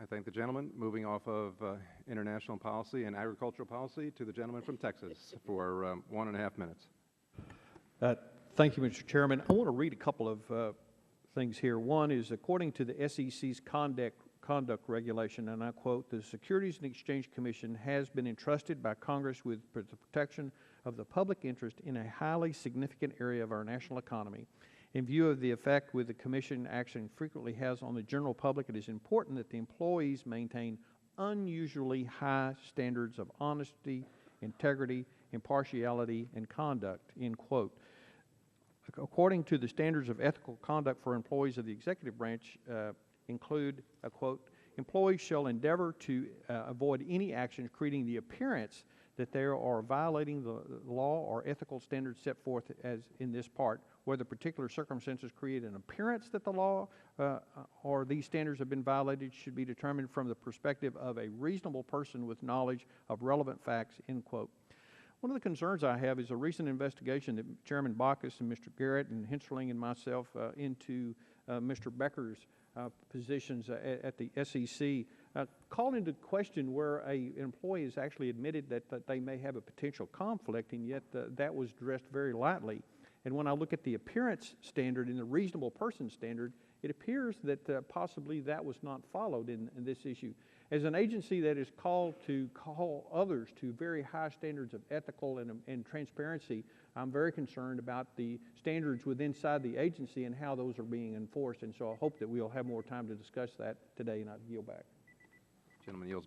I thank the gentleman. Moving off of international policy and agricultural policy to the gentleman from Texas for 1.5 minutes. Thank you, Mr. Chairman. I want to read a couple of things here. One is, according to the SEC's conduct regulation, and I quote, "The Securities and Exchange Commission has been entrusted by Congress with the protection of the public interest in a highly significant area of our national economy. In view of the effect with the Commission action frequently has on the general public, it is important that the employees maintain unusually high standards of honesty, integrity, impartiality, and conduct," end quote. According to the standards of ethical conduct for employees of the executive branch include, a quote, "Employees shall endeavor to avoid any actions creating the appearance that they are violating the law or ethical standards set forth as in this part, whether particular circumstances create an appearance that the law or these standards have been violated should be determined from the perspective of a reasonable person with knowledge of relevant facts," end quote. One of the concerns I have is a recent investigation that Chairman Baucus and Mr. Garrett and Hensling and myself into Mr. Becker's positions at the SEC called into question where an employee has actually admitted that they may have a potential conflict, and yet that was addressed very lightly. And when I look at the appearance standard and the reasonable person standard, it appears that possibly that was not followed in this issue. As an agency that is called to call others to very high standards of ethical and transparency, I'm very concerned about the standards inside the agency and how those are being enforced. And so I hope that we'll have more time to discuss that today, and I yield back. Gentleman yields